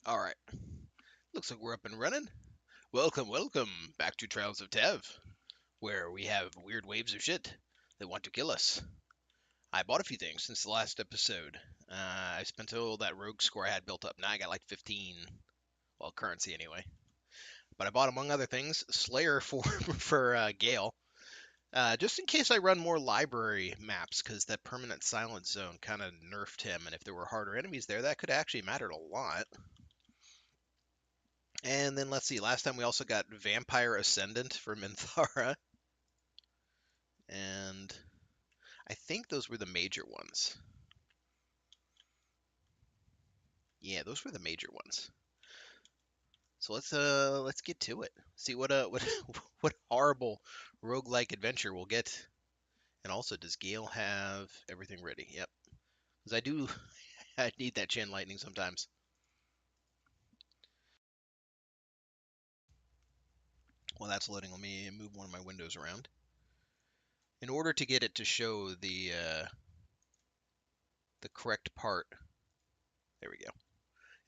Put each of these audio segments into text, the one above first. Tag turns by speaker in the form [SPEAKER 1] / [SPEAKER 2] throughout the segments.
[SPEAKER 1] Alright, looks like we're up and running. Welcome back to Trials of Tav, where we have weird waves of shit that want to kill us. I bought a few things since the last episode. I spent all that rogue score I had built up. Now I got like 15, well, currency anyway. But I bought, among other things, Slayer for Gale, just in case I run more library maps, because that permanent silence zone kind of nerfed him, and if there were harder enemies there, that could actually matter a lot. And then let's see, last time we also got Vampire Ascendant for Minthara. And I think those were the major ones. Yeah, those were the major ones. So let's get to it. See what horrible roguelike adventure we'll get. And also, does Gale have everything ready? Yep. Because I need that chain lightning sometimes. While that's loading, let me move one of my windows around. In order to get it to show the correct part, there we go.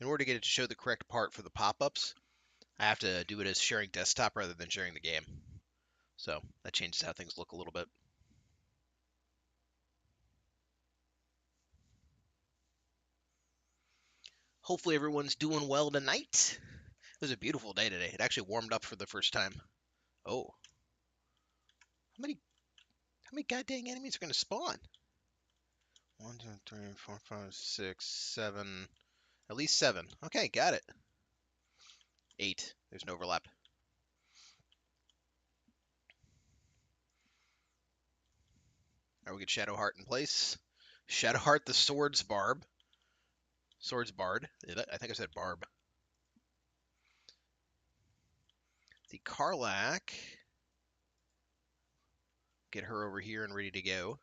[SPEAKER 1] In order to get it to show the correct part for the pop-ups, I have to do it as sharing desktop rather than sharing the game. So that changes how things look a little bit. Hopefully everyone's doing well tonight. It was a beautiful day today. It actually warmed up for the first time. Oh, how many goddamn enemies are gonna spawn? 1, 2, 3, 4, 5, 6, 7. At least 7. Okay, got it. 8. There's an overlap. All right, we get Shadowheart in place. Shadowheart the Swords Barb. Swords Bard. I think I said Barb. The Karlach. Get her over here and ready to go.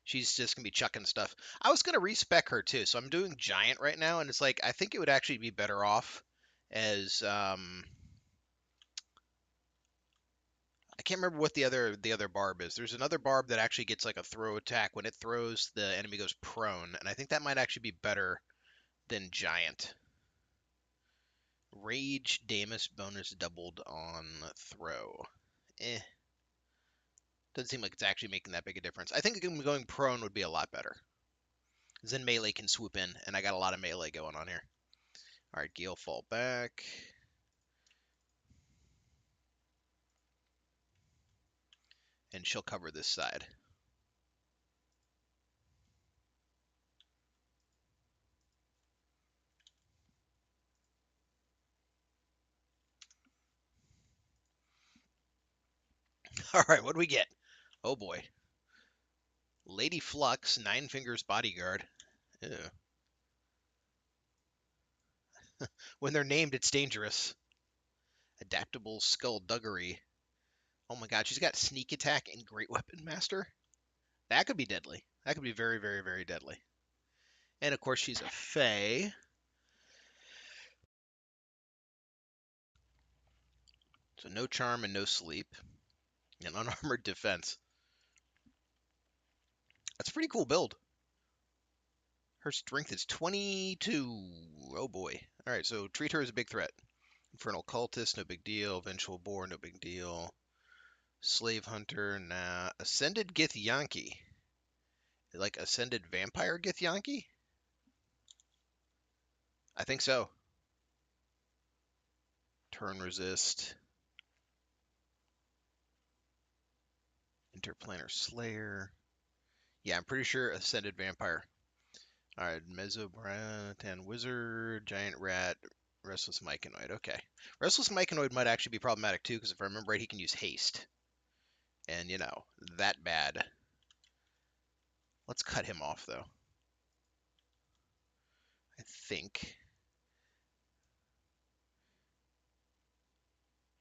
[SPEAKER 1] She's just gonna be chucking stuff. I was gonna respec her too, so I'm doing giant right now, and it's like I think it would actually be better off as I can't remember what the other barb is. There's another barb that actually gets like a throw attack. When it throws, the enemy goes prone, and I think that might actually be better than giant. Rage Damus bonus doubled on throw. Eh. Doesn't seem like it's actually making that big a difference. I think going prone would be a lot better. Then melee can swoop in, and I got a lot of melee going on here. All right, Gale fall back. And she'll cover this side. All right, what do we get? Oh boy. Lady Flux, Nine Fingers Bodyguard. Ew. When they're named, it's dangerous. Adaptable Skullduggery. Oh my god, she's got Sneak Attack and Great Weapon Master. That could be deadly. That could be very, very, very deadly. And of course, she's a Fae. So no charm and no sleep. And unarmored defense. That's a pretty cool build. Her strength is 22. Oh boy. Alright, so treat her as a big threat. Infernal Cultist, no big deal. Vengeful Boar, no big deal. Slave Hunter, nah. Ascended Githyanki. Like Ascended Vampire Githyanki? I think so. Turn Resist. Interplanar Slayer. Yeah, I'm pretty sure Ascended Vampire. Alright, Mesobratan Wizard, Giant Rat, Restless Myconoid. Okay. Restless Myconoid might actually be problematic too, because if I remember right, he can use haste. And, you know, that bad. Let's cut him off, though. I think.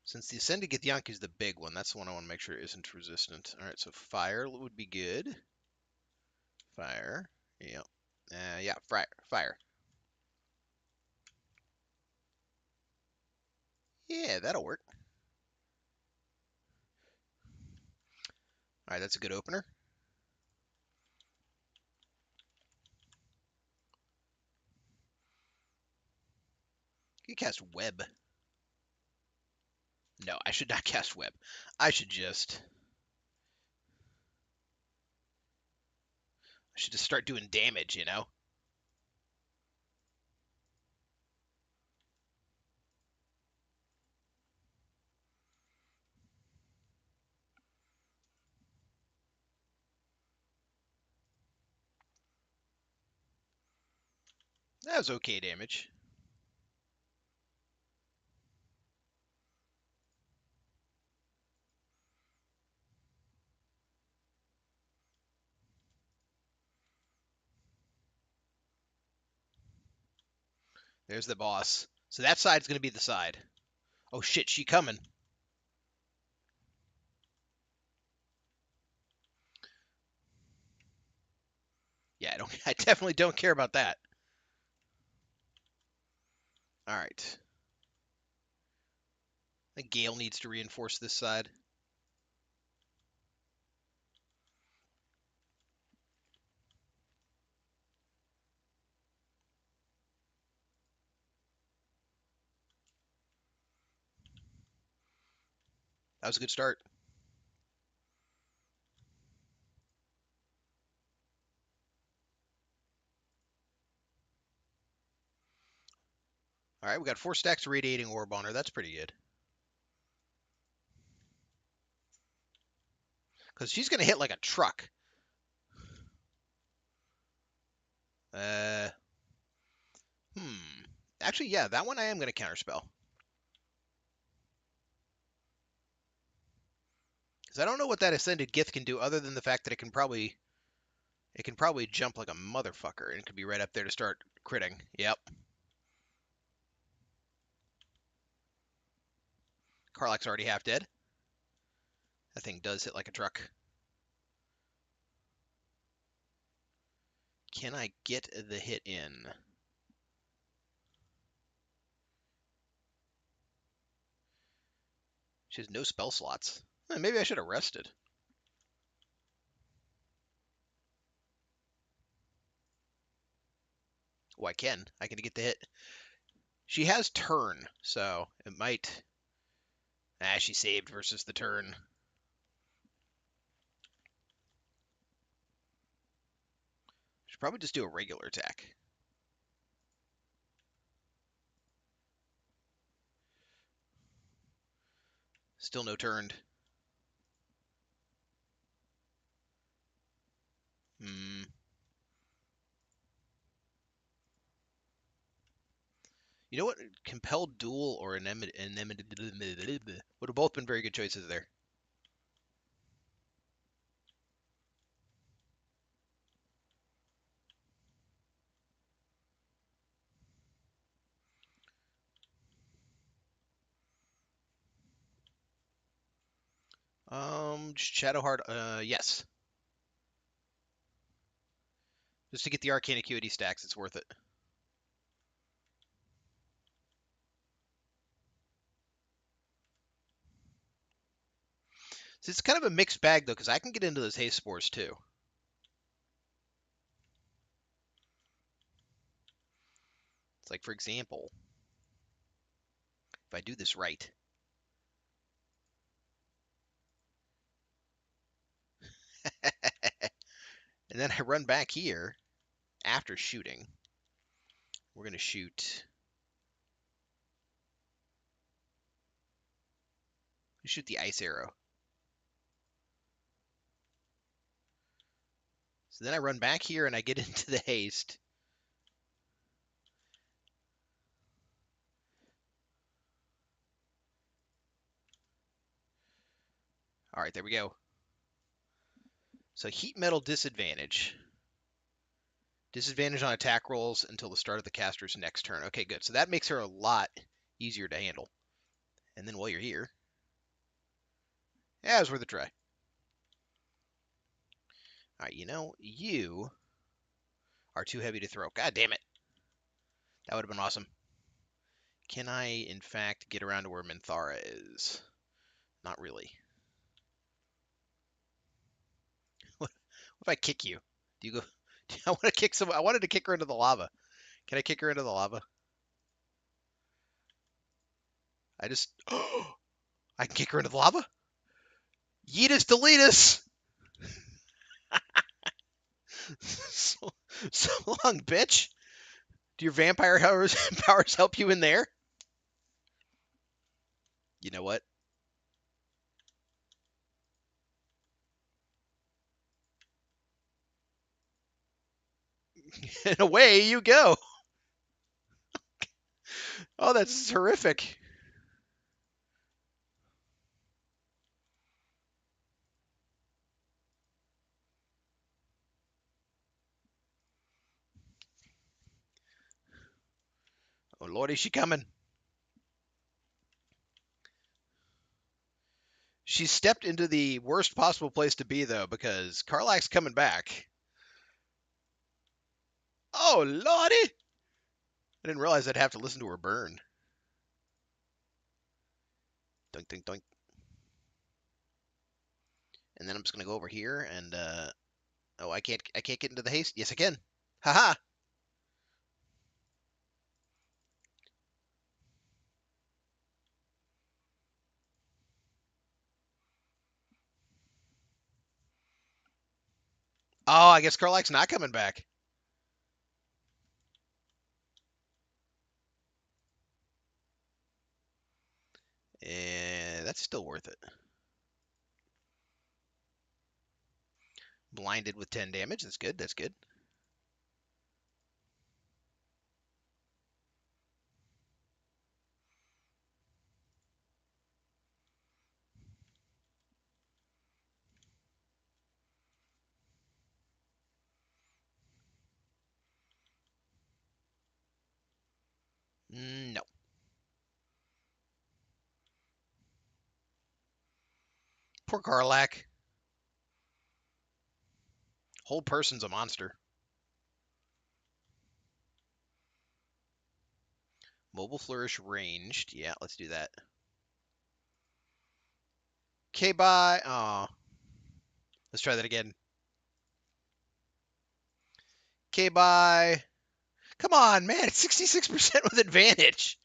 [SPEAKER 1] Since the Ascended Githyanki is the big one, that's the one I want to make sure isn't resistant. Alright, so fire would be good. Fire. Yep. Yeah, fire. Yeah, that'll work. Alright, that's a good opener. You can cast web. No, I should not cast web. I should just start doing damage, you know? That was okay damage. There's the boss. So that side's going to be the side. Oh shit, she coming. Yeah, I definitely don't care about that. All right. I think Gale needs to reinforce this side. That was a good start. All right, we got 4 stacks of radiating orb on her. That's pretty good. Because she's going to hit like a truck. Uh, hmm. Actually, yeah, that one I am going to counterspell. Because I don't know what that Ascended Gith can do other than the fact that it can probably jump like a motherfucker and it could be right up there to start critting. Yep. Karlach's already half dead. That thing does hit like a truck. Can I get the hit in? She has no spell slots. Maybe I should have rested. Oh, I can. I can get the hit. She has turn, so it might. She saved versus the turn. Should probably just do a regular attack. Still no turned. Hmm. You know what? Compelled Duel or Anemone would have both been very good choices there. Shadowheart. Yes. Just to get the Arcane Acuity stacks, it's worth it. So it's kind of a mixed bag though, because I can get into those haste spores too. It's like, for example, if I do this right. And then I run back here after shooting. We're going to shoot the ice arrow. So then I run back here and I get into the haste. All right, there we go. So heat metal disadvantage. Disadvantage on attack rolls until the start of the caster's next turn. Okay, good. So that makes her a lot easier to handle. And then while you're here, yeah, it was worth a try. All right, you are too heavy to throw. God damn it. That would have been awesome. Can I, in fact, get around to where Minthara is? Not really. What if I kick you? Do you go? I want to kick some. I wanted to kick her into the lava. Can I kick her into the lava? I just... I can kick her into the lava? Yeetus deletus! so, so long, bitch. Do your vampire powers help you in there? You know what? And away you go. Oh, that's horrific. Oh, Lordy, she coming. She stepped into the worst possible place to be, though, because Karlach's coming back. Oh, Lordy! I didn't realize I'd have to listen to her burn. Doink, doink, doink. And then I'm just gonna go over here and oh, I can't get into the haste. Yes, I can. Haha. Oh, I guess Karlach's not coming back. And that's still worth it. Blinded with 10 damage. That's good. That's good. No. Poor Karlach. Whole person's a monster. Mobile Flourish ranged. Yeah, let's do that. Okay, bye. Oh. Let's try that again. Okay, bye. Come on, man. It's 66% with advantage.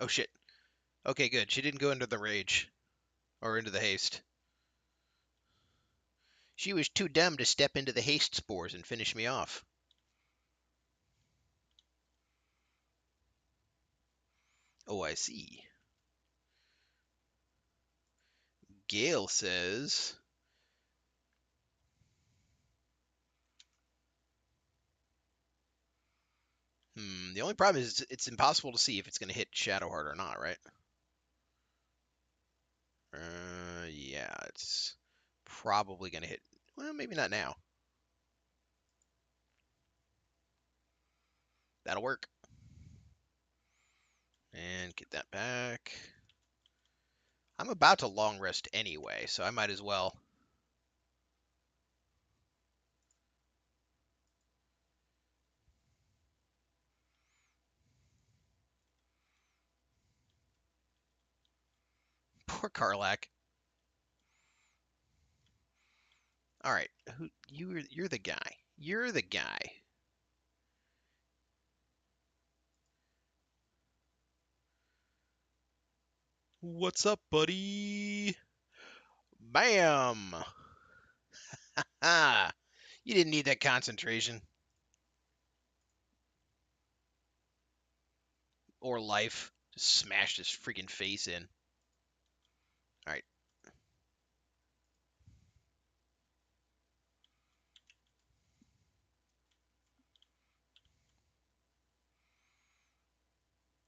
[SPEAKER 1] Oh, shit. Okay, good. She didn't go into the rage. Or into the haste. She was too dumb to step into the haste spores and finish me off. Oh, I see. Gale says... the only problem is it's impossible to see if it's going to hit Shadowheart or not, right? Yeah, it's probably going to hit... Well, maybe not now. That'll work. And get that back. I'm about to long rest anyway, so I might as well. Poor Karlach. All right, you're the guy. You're the guy. What's up, buddy? Bam! Ah, you didn't need that concentration or life. Just smashed his freaking face in. All right.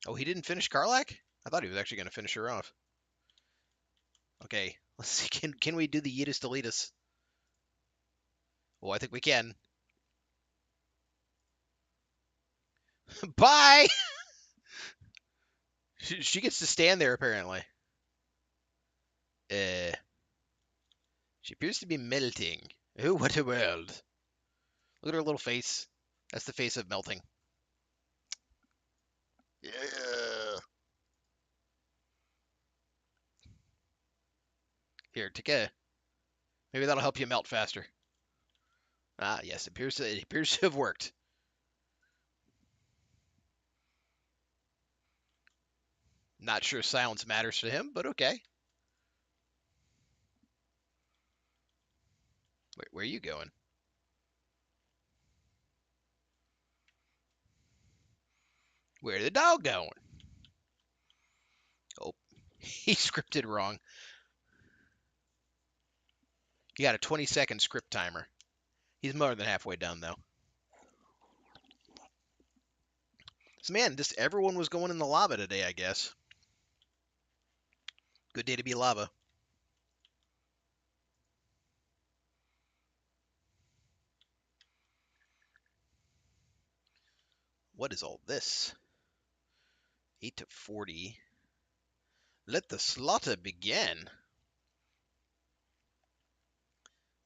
[SPEAKER 1] Oh, he didn't finish Karlach? I thought he was actually going to finish her off. Okay, let's see. Can we do the Yeetus Deletus? Well, I think we can. Bye! She gets to stand there, apparently. She appears to be melting. Oh, what a world. Look at her little face. That's the face of melting. Yeah. Here, take a. Maybe that'll help you melt faster. Ah, yes, it appears to have worked. Not sure silence matters to him, but okay. Where are you going? Where the dog going? Oh, he scripted wrong. You got a 20-second script timer. He's more than halfway done, though. So, man, just everyone was going in the lava today, I guess. Good day to be lava. What is all this? 8 to 40. Let the slaughter begin.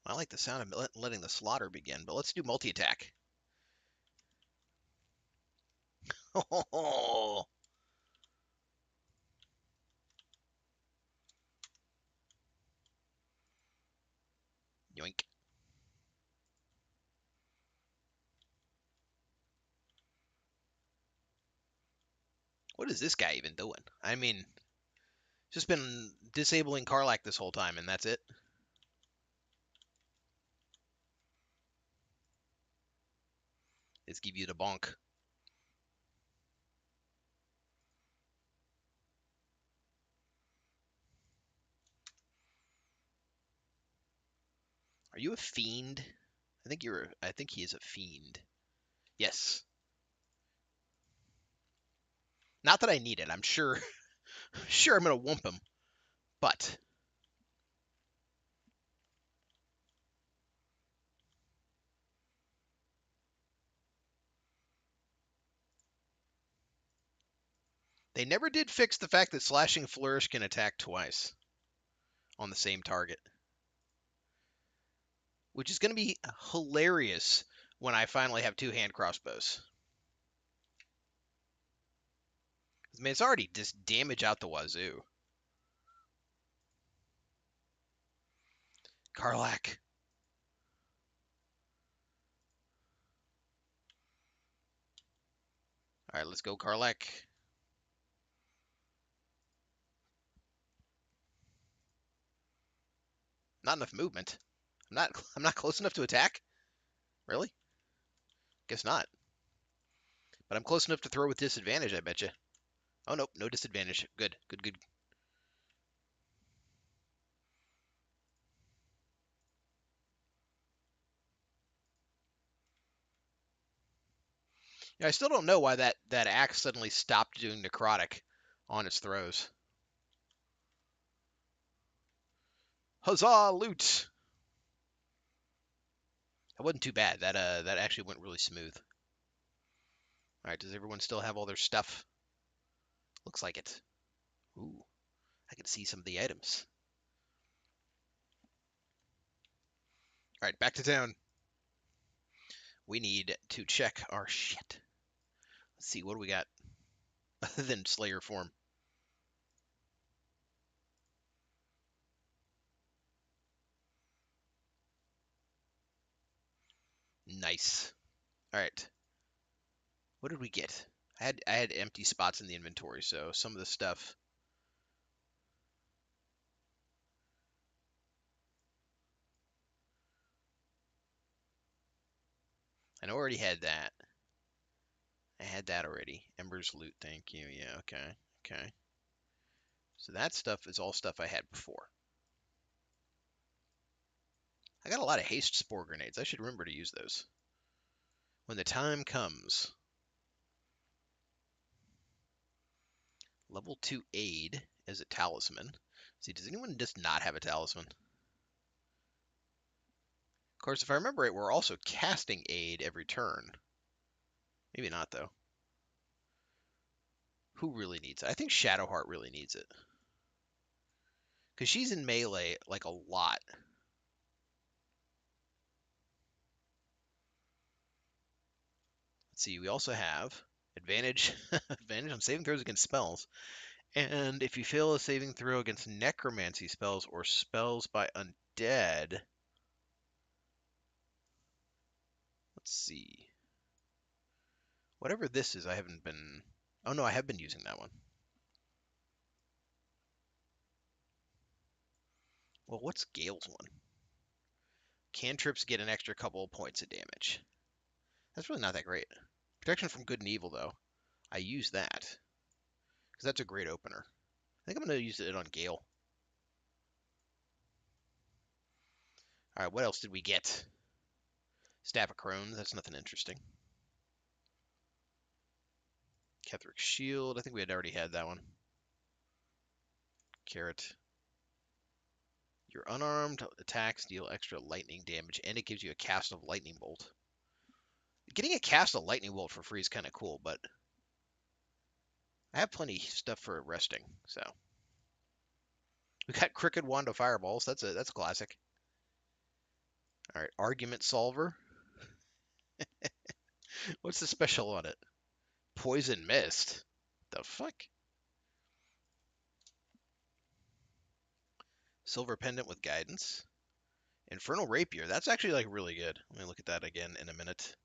[SPEAKER 1] I like the sound of letting the slaughter begin, but let's do multi-attack. Oh, yoink. What is this guy even doing? I mean, just been disabling Karlak this whole time, and that's it. Let's give you the bonk. Are you a fiend? I think he is a fiend. Yes. Not that I need it. I'm sure. Sure, I'm gonna whoop him, but they never did fix the fact that slashing flourish can attack twice on the same target, which is gonna be hilarious when I finally have two hand crossbows. I mean, it's already just damage out the wazoo. Karlak. All right, let's go, Karlak. Not enough movement. I'm not. I'm not close enough to attack. Really? Guess not. But I'm close enough to throw with disadvantage. I bet you. Oh nope, no disadvantage. Good, good, good. Yeah, I still don't know why that axe suddenly stopped doing necrotic on its throws. Huzzah, loot! That wasn't too bad. That actually went really smooth. All right, does everyone still have all their stuff? Looks like it. Ooh, I can see some of the items. All right, back to town. We need to check our shit. Let's see, what do we got other than Slayer form? Nice. All right, what did we get? I had empty spots in the inventory, so some of the stuff. I know I already had that. I had that already. Ember's loot, thank you. Yeah, okay. Okay. So that stuff is all stuff I had before. I got a lot of haste spore grenades. I should remember to use those when the time comes. Level 2 aid as a talisman. See, does anyone just not have a talisman? Of course, if I remember right, we're also casting aid every turn. Maybe not, though. Who really needs it? I think Shadowheart really needs it. Because she's in melee, like, a lot. Let's see, we also have advantage advantage on saving throws against spells, And if you fail a saving throw against necromancy spells or spells by undead, let's see. Whatever this is, I haven't been. Oh no, I have been using that one. Well, what's Gale's one? Cantrips get an extra couple of points of damage. That's really not that great. Protection from good and evil, though. I use that because that's a great opener. I think I'm going to use it on Gale. All right, what else did we get? Staff of Crones. That's nothing interesting. Ketheric Shield. I think we had already had that one. Carrot. Your unarmed attacks deal extra lightning damage, and it gives you a cast of lightning bolt. Getting a cast of lightning bolt for free is kind of cool, but I have plenty of stuff for resting. So we got Crooked Wand of Fireballs. That's a classic. All right, Argument Solver. What's the special on it? Poison Mist. The fuck? Silver Pendant with Guidance. Infernal Rapier. That's actually like really good. Let me look at that again in a minute.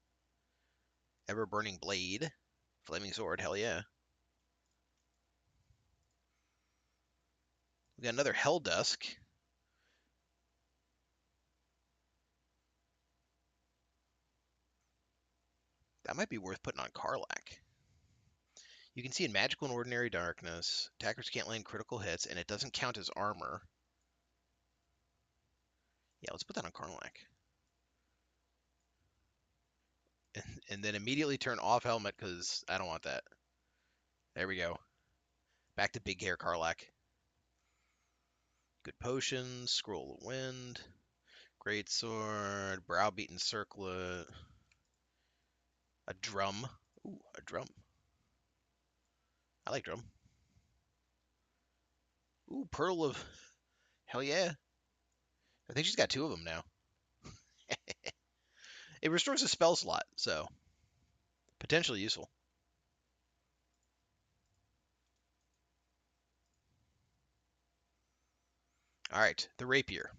[SPEAKER 1] Ever Burning Blade. Flaming Sword. Hell yeah. We got another Hell Dusk. That might be worth putting on Karlach. You can see in Magical and Ordinary Darkness, attackers can't land critical hits, and it doesn't count as armor. Yeah, let's put that on Karlach. And then immediately turn off helmet, because I don't want that. There we go. Back to Big Hair Karlach. Good potions, Scroll of Wind, Great Sword, Browbeaten Circlet, a drum. Ooh, a drum. I like drum. Ooh, Pearl of... Hell yeah. I think she's got 2 of them now. It restores a spell slot, so potentially useful. All right, the Rapier.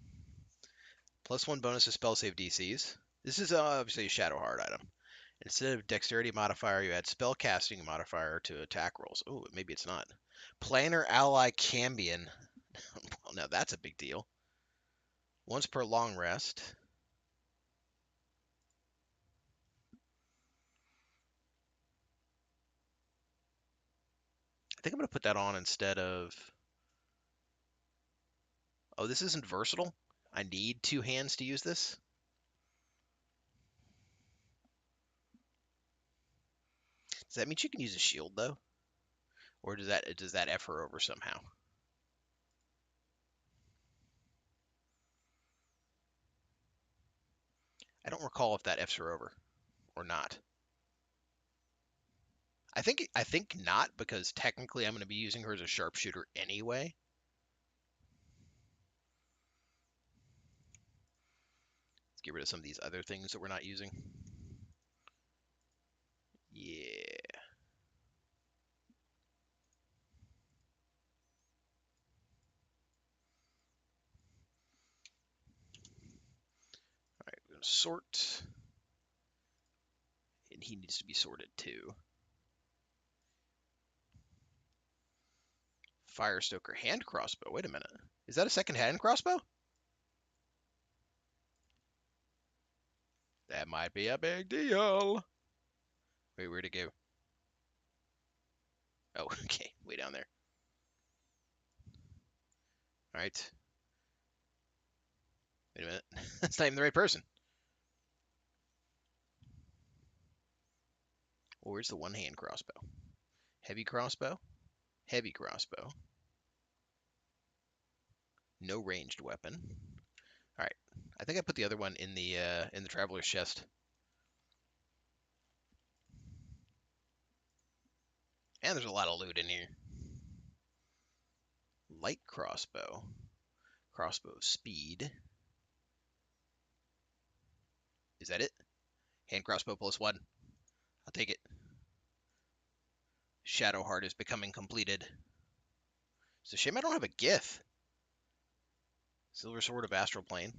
[SPEAKER 1] +1 bonus to spell save DCs. This is obviously a Shadowheart item. Instead of dexterity modifier, you add spell casting modifier to attack rolls. Oh, maybe it's not. Planar ally Cambion. Well, now that's a big deal. Once per long rest. I think I'm going to put that on instead of... Oh, this isn't versatile? I need 2 hands to use this? Does that mean she can use a shield, though? Or does that F her over somehow? I don't recall if that F's her over or not. I think not, because technically I'm going to be using her as a sharpshooter anyway. Let's get rid of some of these other things that we're not using. Yeah. All right, we're going to sort. And he needs to be sorted too. Firestoker hand crossbow. Wait a minute. Is that a second hand crossbow? That might be a big deal. Wait, where'd it go? Oh, okay. Way down there. All right. Wait a minute. That's not even the right person. Well, where's the one-hand crossbow? Heavy crossbow? Heavy crossbow. No ranged weapon. All right. I think I put the other one in the traveler's chest. And there's a lot of loot in here. Light crossbow. Crossbow speed. Is that it? Hand crossbow +1. I'll take it. Shadowheart is becoming completed. It's a shame I don't have a Gith. Silver Sword of Astral Plane.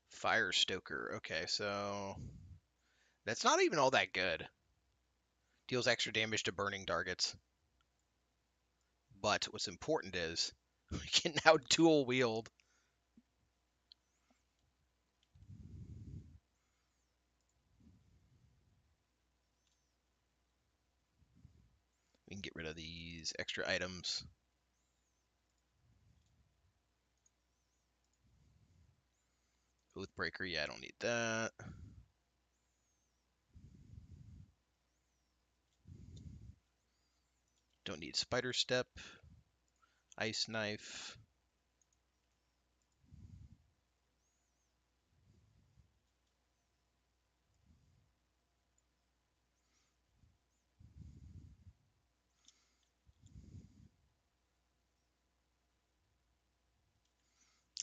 [SPEAKER 1] Fire Stoker. Okay, so that's not even all that good. Deals extra damage to burning targets. But what's important is we can now dual wield. We can get rid of these extra items. Oathbreaker, yeah, I don't need that. Don't need Spider Step. Ice Knife.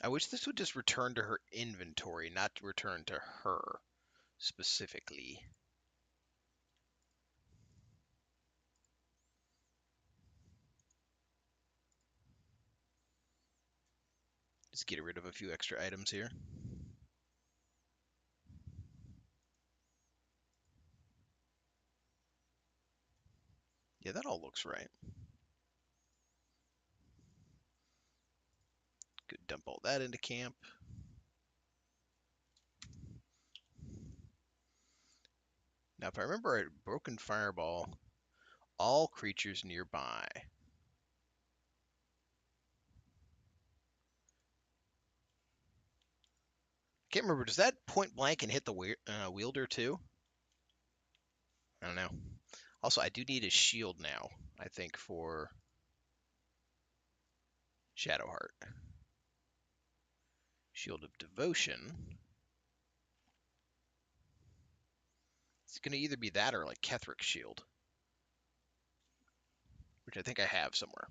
[SPEAKER 1] I wish this would just return to her inventory, not return to her specifically. Just get rid of a few extra items here. Yeah, that all looks right. Could dump all that into camp. Now, if I remember right, Broken Fireball, all creatures nearby. Can't remember, does that point blank and hit the wielder too? I don't know. Also, I do need a shield now, I think, for Shadowheart. Shield of Devotion. It's going to either be that or like Kethric's Shield, which I think I have somewhere.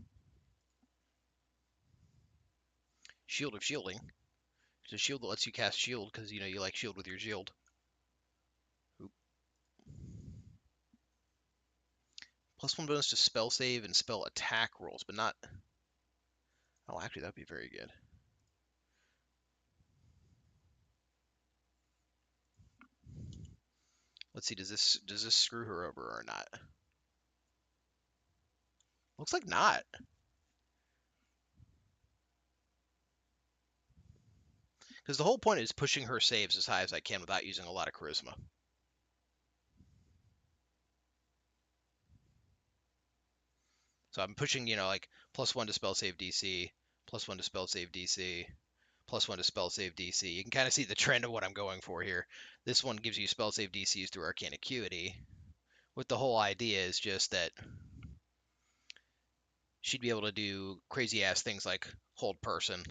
[SPEAKER 1] Shield of Shielding. It's a shield that lets you cast shield because, you know, you like shield with your shield. Oop. +1 bonus to spell save and spell attack rolls, but not... Oh, actually, that'd be very good. Let's see, does this screw her over or not? Looks like not. Because the whole point is pushing her saves as high as I can without using a lot of charisma. So I'm pushing, you know, like +1 to spell save DC, +1 to spell save DC, +1 to spell save DC. You can kind of see the trend of what I'm going for here. This one gives you spell save DCs through Arcane Acuity, with the whole idea is just that she'd be able to do crazy ass things like hold person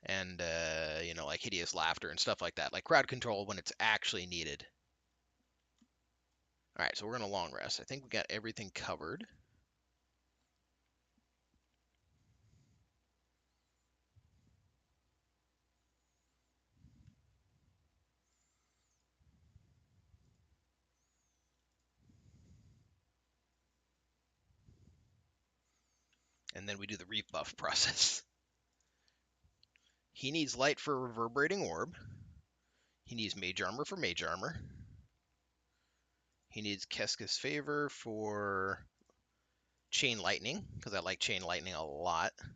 [SPEAKER 1] and you know, like hideous laughter and stuff like that, like crowd control when it's actually needed. All right, so we're gonna long rest. I think we got everything covered. And then we do the rebuff process. He needs light for reverberating orb. He needs mage armor for mage armor. He needs Keska's favor for chain lightning, because I like chain lightning a lot. I'm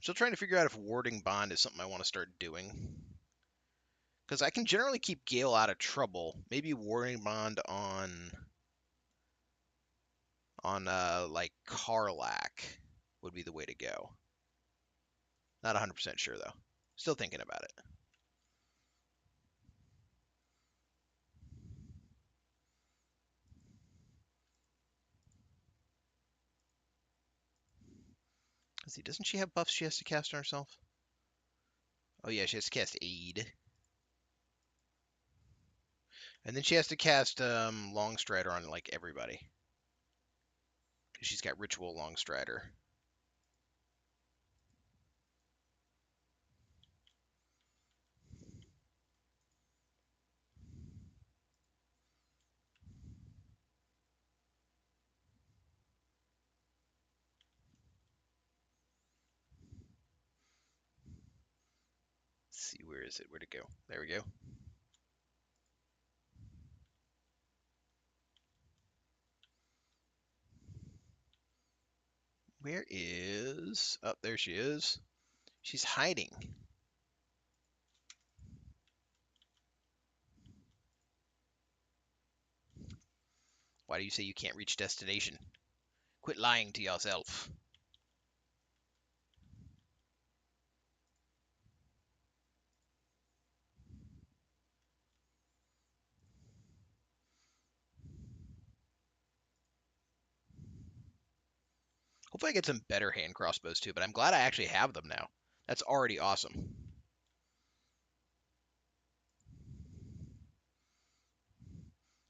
[SPEAKER 1] still trying to figure out if warding bond is something I want to start doing. Because I can generally keep Gale out of trouble. Maybe warding bond on like Karlach would be the way to go. Not 100% sure though. Still thinking about it. Let's see, doesn't she have buffs she has to cast on herself? Oh yeah, she has to cast Aid. And then she has to cast Longstrider on like everybody. She's got Ritual Longstrider. Let's see, where is it? Where'd it go? There we go. Where is... Oh, there she is. She's hiding. Why do you say you can't reach destination? Quit lying to yourself. Hopefully I get some better hand crossbows too, but I'm glad I actually have them now. That's already awesome.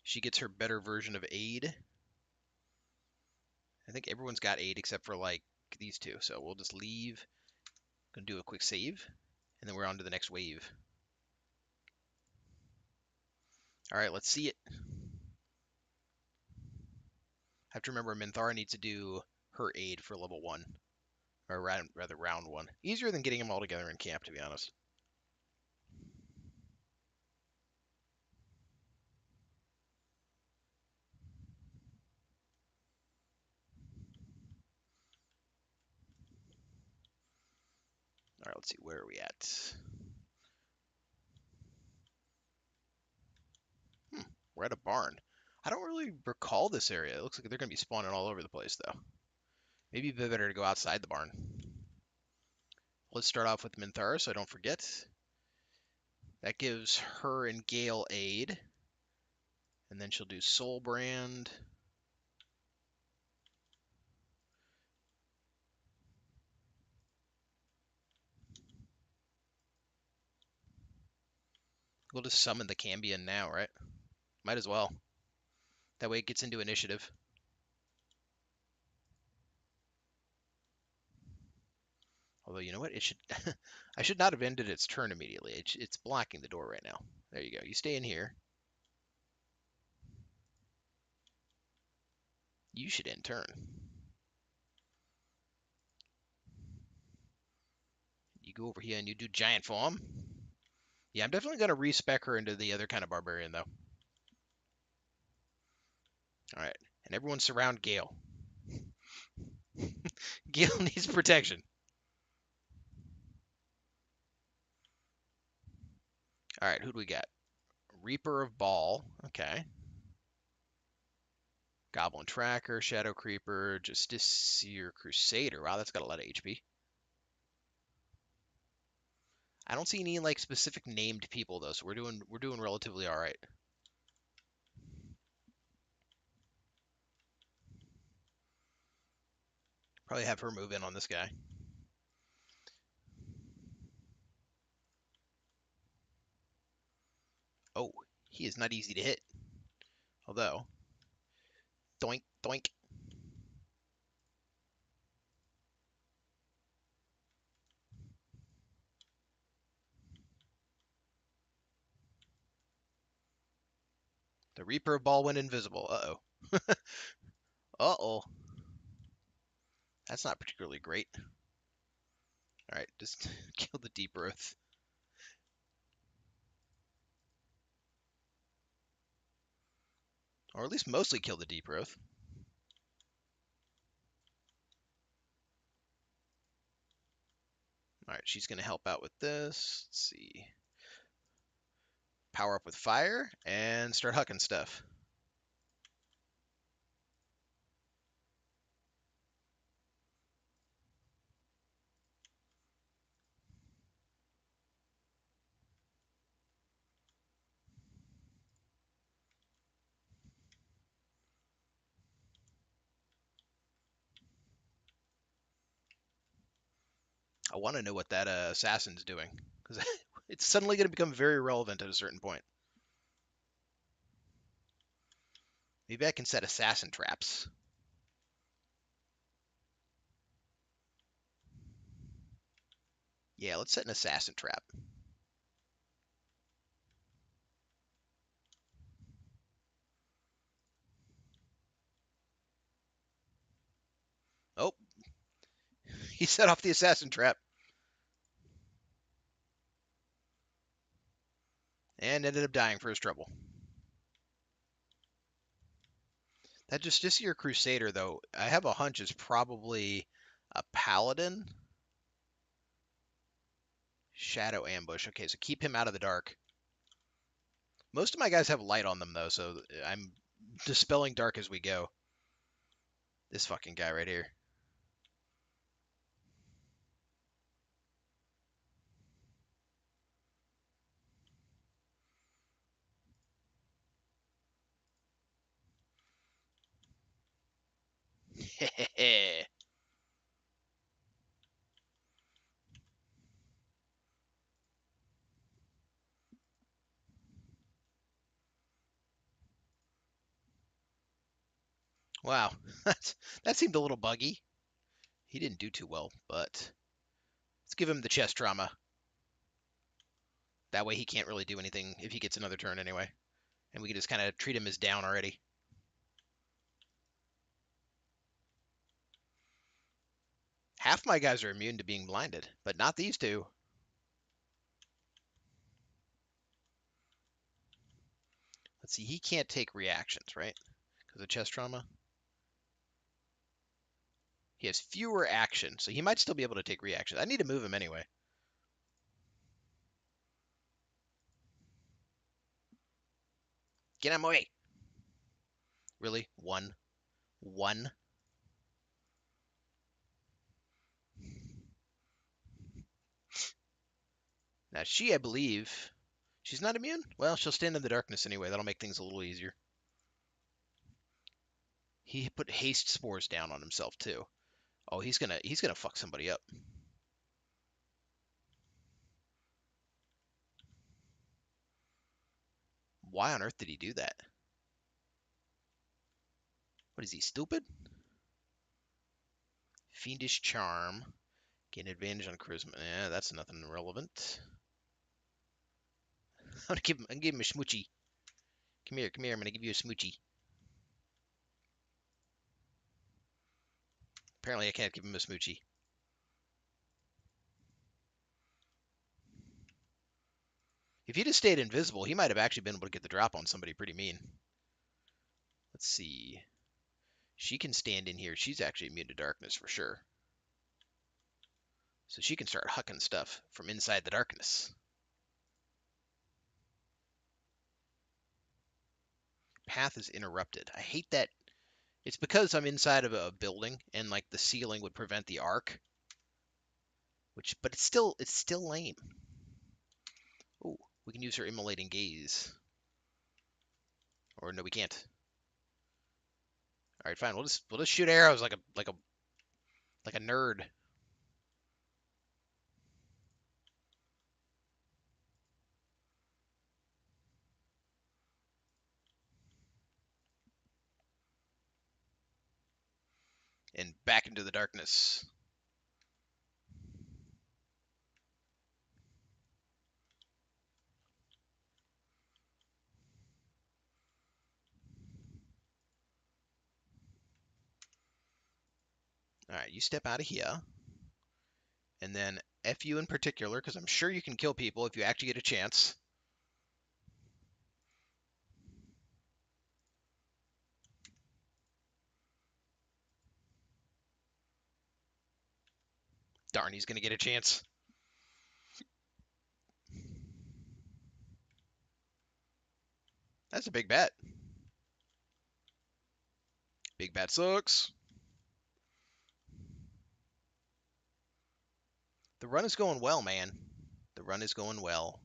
[SPEAKER 1] She gets her better version of aid. I think everyone's got aid except for like these two, so we'll just leave. Gonna do a quick save, and then we're on to the next wave. All right, let's see it. I have to remember Minthara needs to do her aid for level 1, or rather round 1. Easier than getting them all together in camp, to be honest. All right, let's see, where are we at? We're at a barn. I don't really recall this area. It looks like they're going to be spawning all over the place, though. Maybe it'd be better to go outside the barn. Let's start off with Minthara, so I don't forget. That gives her and Gale aid. And then she'll do Soul Brand. We'll just summon the Cambion now, right? Might as well. That way it gets into initiative. Although, you know what? It should. I should not have ended its turn immediately. It's blocking the door right now. There you go. You stay in here. You should end turn. You go over here and you do giant form. Yeah, I'm definitely going to respec her into the other kind of barbarian, though. All right. And everyone surround Gale. Gale needs protection. All right, who do we got? Reaper of Ball. Okay. Goblin Tracker, Shadow Creeper, Justiciar Crusader. Wow, that's got a lot of HP. I don't see any like specific named people though, so we're doing relatively all right. Probably have her move in on this guy. Oh, he is not easy to hit. Although, doink, doink. The Reaper of Ball went invisible. Uh-oh. Uh-oh. That's not particularly great. All right, just kill the Deep Growth. Or at least mostly kill the Deep Growth. All right, she's going to help out with this. Let's see. Power up with fire and start hucking stuff. I want to know what that assassin's doing, because it's suddenly going to become very relevant at a certain point. Maybe I can set assassin traps. Yeah, let's set an assassin trap. Oh, he set off the assassin trap and ended up dying for his trouble. That just your Crusader, though. I have a hunch is probably a Paladin. Shadow ambush. Okay, so keep him out of the dark. Most of my guys have light on them, though, so I'm dispelling dark as we go. This fucking guy right here. Wow, that seemed a little buggy. He didn't do too well, but let's give him the chest trauma. That way he can't really do anything if he gets another turn anyway. And we can just kind of treat him as down already. Half my guys are immune to being blinded, but not these two. Let's see, he can't take reactions, right? Because of chest trauma. He has fewer actions, so he might still be able to take reactions. I need to move him anyway. Get him away. Really? One? One? Now she, I believe, she's not immune? Well, she'll stand in the darkness anyway. That'll make things a little easier. He put haste spores down on himself too. Oh, he's gonna fuck somebody up. Why on earth did he do that? What is he, stupid? Fiendish charm. Gain advantage on charisma. Yeah, that's nothing relevant. I'm gonna give him a smoochie. Come here, come here. I'm gonna give you a smoochie. Apparently, I can't give him a smoochie. If he'd have stayed invisible, he might have actually been able to get the drop on somebody pretty mean. Let's see. She can stand in here. She's actually immune to darkness for sure. So she can start hucking stuff from inside the darkness. Path is interrupted. I hate that. It's because I'm inside of a building and like the ceiling would prevent the arc. But it's still lame. Oh, we can use her immolating gaze. Or no, we can't. All right, fine. We'll just shoot arrows like a nerd. And back into the darkness. All right, you step out of here. And then F you in particular, because I'm sure you can kill people if you actually get a chance. Darn, he's going to get a chance. That's a big bet. Big bet sucks. The run is going well, man. The run is going well.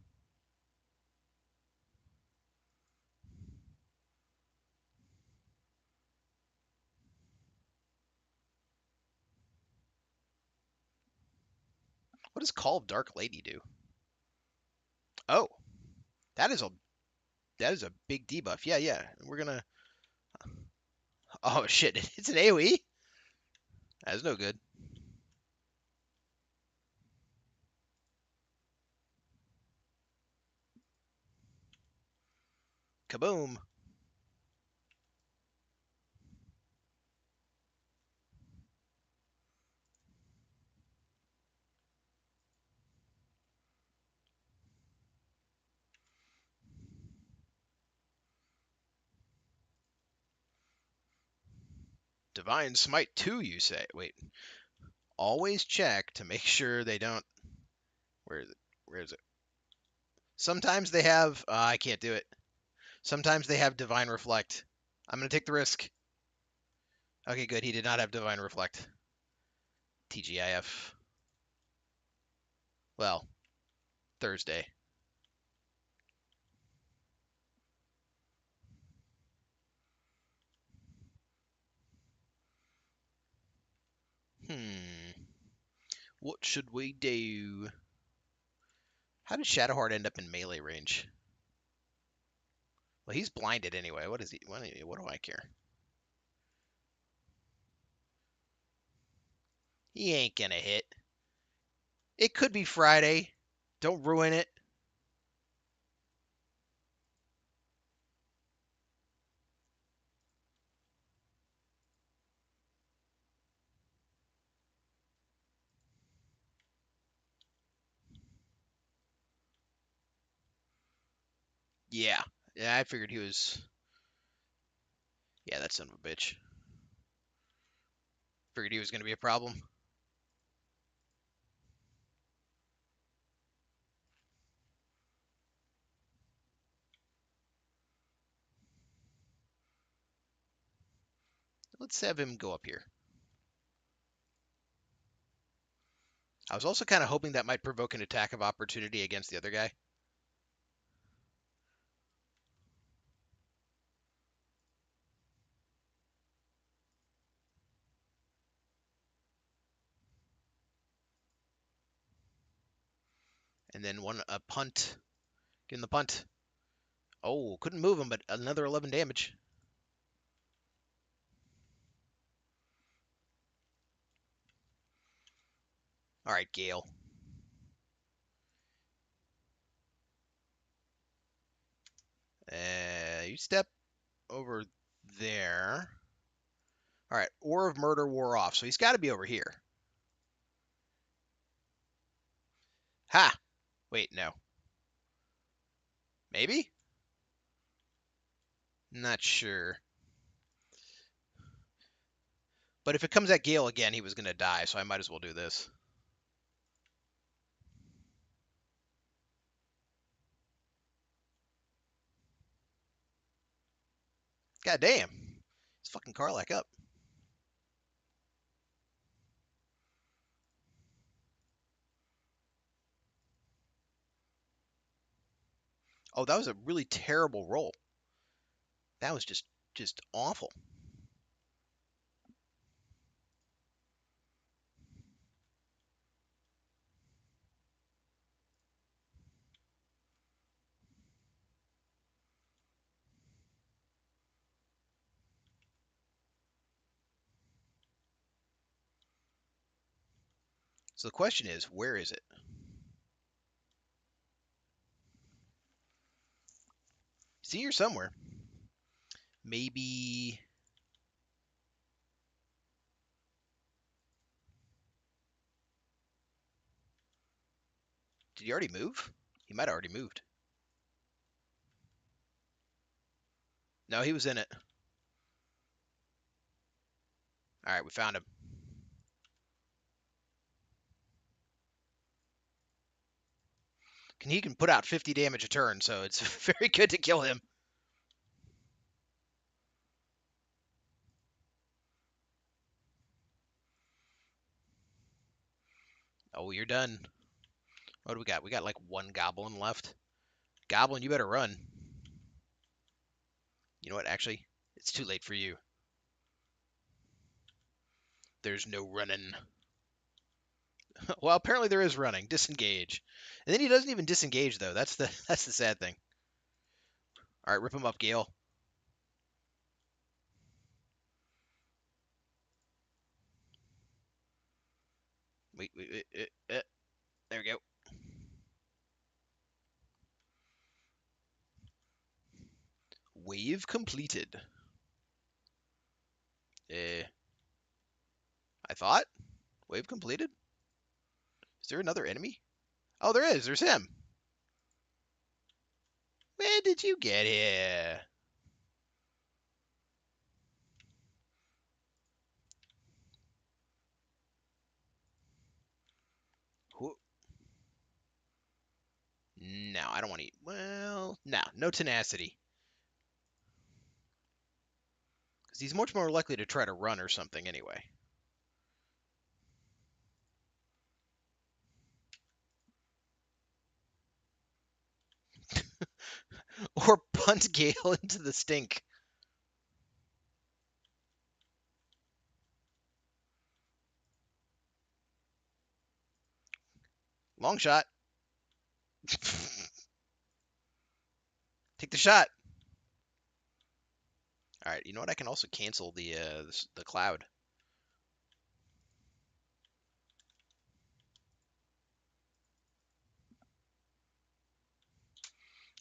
[SPEAKER 1] What does Call of Dark Lady do? Oh, that is a big debuff. Yeah, yeah. We're gonna. Oh shit! It's an AOE. That's no good. Kaboom. Divine Smite 2, you say? Wait. Always check to make sure they don't. Where is it? Where is it? Sometimes they have. I can't do it. Sometimes they have Divine Reflect. I'm going to take the risk. Okay, good. He did not have Divine Reflect. TGIF. Well, Thursday. What should we do? How did Shadowheart end up in melee range? Well, he's blinded anyway. What is he? What do I care? He ain't gonna hit. It could be Friday. Don't ruin it. Yeah. Yeah, I figured he was. Yeah, that son of a bitch. Figured he was gonna be a problem. Let's have him go up here. I was also kind of hoping that might provoke an attack of opportunity against the other guy. And then a punt. Give him the punt. Oh, couldn't move him, but another 11 damage. All right, Gale. You step over there. All right, Ore of Murder wore off, so he's got to be over here. Ha! Wait, no. Maybe? Not sure. But if it comes at Gale again, he was going to die, so I might as well do this. God damn. It's fucking Karlach up. Oh, that was a really terrible roll. That was just awful. So the question is, where is it? It's here somewhere. Maybe... Did he already move? He might have already moved. No, he was in it. All right, we found him. He can put out 50 damage a turn, so it's very good to kill him. Oh, you're done. What do we got? We got like one goblin left. Goblin, you better run. You know what? Actually, it's too late for you. There's no running. Well, apparently there is running. Disengage. And then he doesn't even disengage though. That's the sad thing. All right, rip him up, Gale. Wait. There we go. Wave completed. I thought? Wave completed? Is there another enemy? Oh, there is. There's him. When did you get here? No, I don't want to eat. Well, no tenacity. Because he's much more likely to try to run or something anyway. Or punt Gale into the stink. Long shot. Take the shot. All right, you know what? I can also cancel the cloud.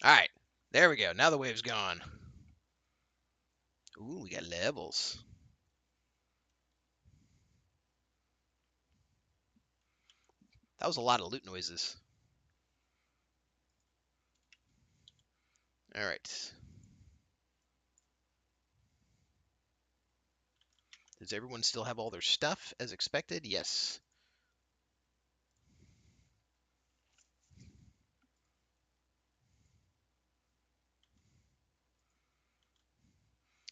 [SPEAKER 1] All right, there we go. Now the wave's gone. Ooh, we got levels. That was a lot of loot noises. All right. Does everyone still have all their stuff as expected? Yes.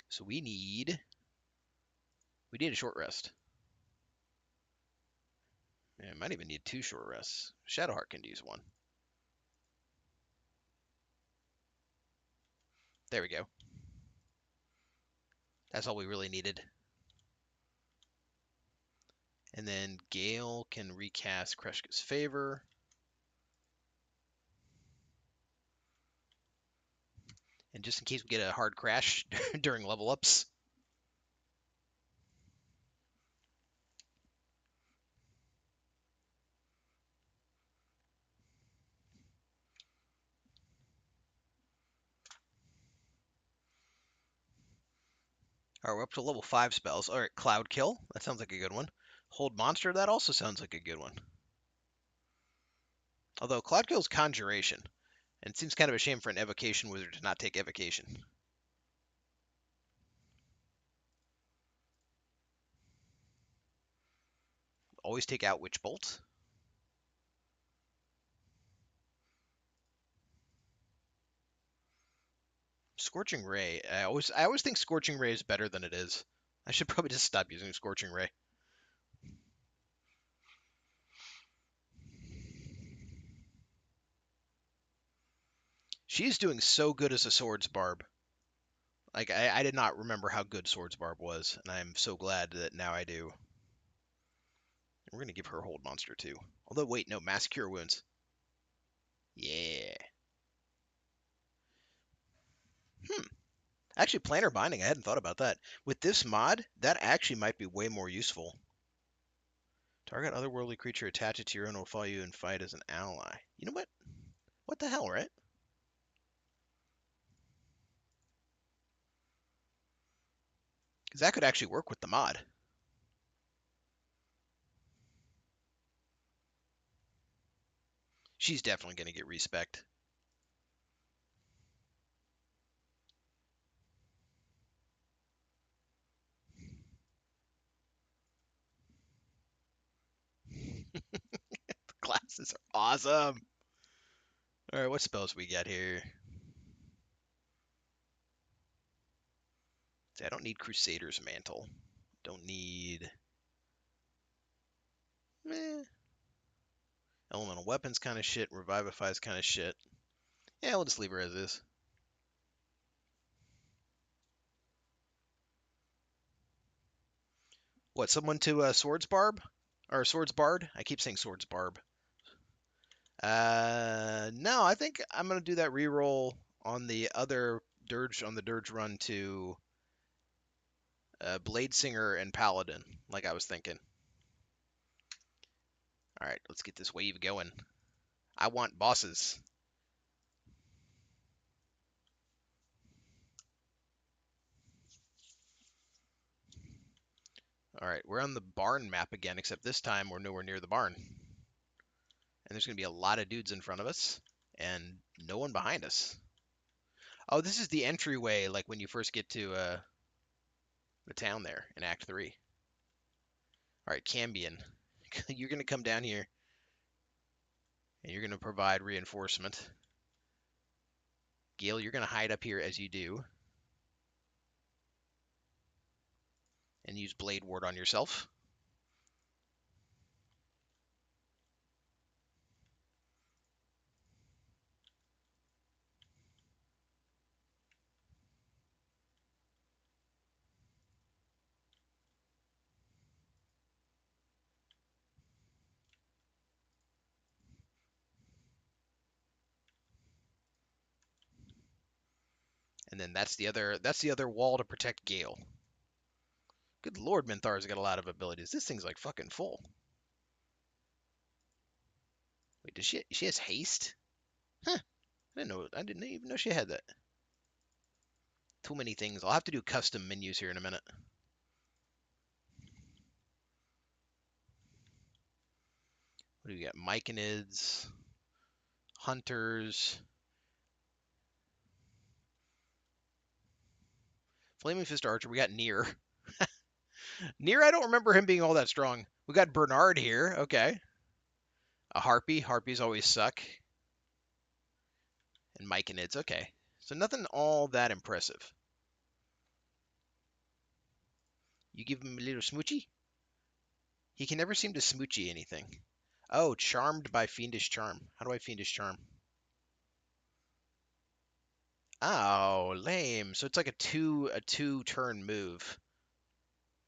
[SPEAKER 1] So we need a short rest. Yeah, might even need 2 short rests. Shadowheart can use 1. There we go. That's all we really needed. And then Gale can recast Kreshka's Favor. And just in case we get a hard crash during level ups. All right, we're up to level 5 spells. All right, Cloud Kill. That sounds like a good one. Hold Monster. That also sounds like a good one. Although Cloud Kill is Conjuration. And it seems kind of a shame for an Evocation Wizard to not take Evocation. Always take out Witch Bolt. Scorching Ray. I always think Scorching Ray is better than it is. I should probably just stop using Scorching Ray. She's doing so good as a Swords Barb. Like, I did not remember how good Swords Barb was, and I'm so glad that now I do. We're going to give her Hold Monster, too. Although, wait, no, Mass Cure Wounds. Yeah. Actually, Planar Binding, I hadn't thought about that. With this mod, that actually might be way more useful. Target otherworldly creature attached to your own will follow you and fight as an ally. You know what? What the hell, right? Because that could actually work with the mod. She's definitely going to get respect. Glasses are awesome. All right, what spells we got here? See, I don't need Crusader's Mantle. Don't need... Meh. Elemental Weapons kind of shit. Revivifies kind of shit. Yeah, we'll just leave her as is. What, someone to Swords Barb? Or Swords Bard? I keep saying Swords Barb. No, I think I'm gonna do that reroll on the other Dirge on the Dirge run to Blade Singer and Paladin, like I was thinking. All right, let's get this wave going. I want bosses. All right, we're on the barn map again, except this time we're nowhere near the barn. And there's going to be a lot of dudes in front of us and no one behind us. Oh, this is the entryway, like when you first get to the town there in Act 3. All right, Cambion, you're going to come down here and you're going to provide reinforcement. Gale, you're going to hide up here as you do. And use Blade Ward on yourself. And then that's the other wall to protect Gale. Good lord, Minthar's got a lot of abilities. This thing's like fucking full. Wait, does she has haste? Huh. I didn't even know she had that. Too many things. I'll have to do custom menus here in a minute. What do we got? Myconids, Hunters, Flaming Fist Archer. We got Nier. Nier, I don't remember him being all that strong. We got Bernard here. Okay. A Harpy. Harpies always suck. And Myconids. Okay. So nothing all that impressive. You give him a little smoochy? He can never seem to smoochy anything. Oh, charmed by Fiendish Charm. How do I Fiendish Charm? Oh, lame. So it's like a two turn move.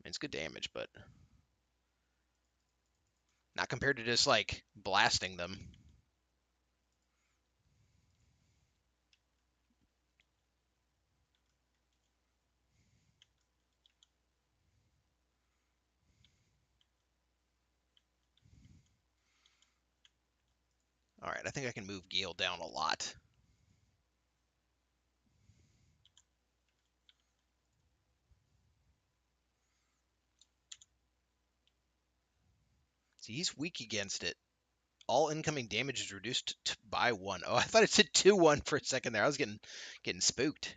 [SPEAKER 1] I mean, it's good damage, but not compared to just like blasting them. All right, I think I can move Gale down a lot. See, he's weak against it. All incoming damage is reduced by 1. Oh, I thought it said 2-1 for a second there. I was getting spooked.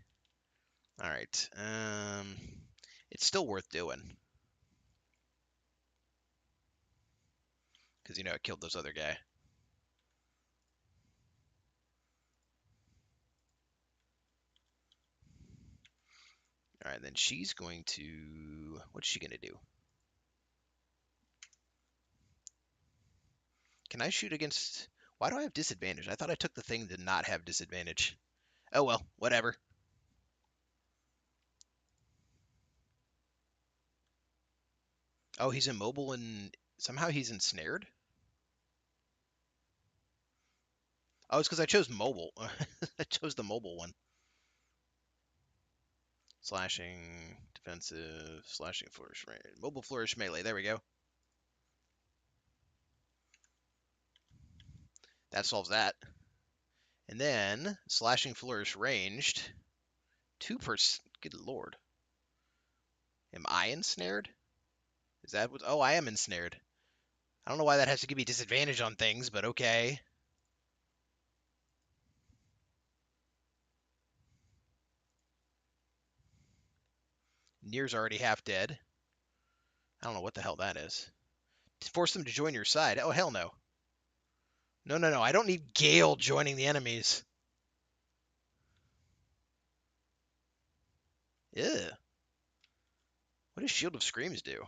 [SPEAKER 1] All right. It's still worth doing. Because, you know, it killed those other guy. All right, then she's going to... What's she going to do? Can I shoot against... Why do I have disadvantage? I thought I took the thing to not have disadvantage. Oh, well, whatever. Oh, he's immobile and somehow he's ensnared? Oh, it's because I chose mobile. I chose the mobile one. Slashing, defensive, slashing, flourish, mobile, flourish, melee. There we go. That solves that. And then slashing, flourish, ranged. 2%. Good lord. Am I ensnared? Is that what? Oh, I am ensnared. I don't know why that has to give me disadvantage on things, but okay. Nier's already half dead. I don't know what the hell that is. Force them to join your side. Oh, hell no. No, no, no. I don't need Gale joining the enemies. Ew. What does Shield of Screams do?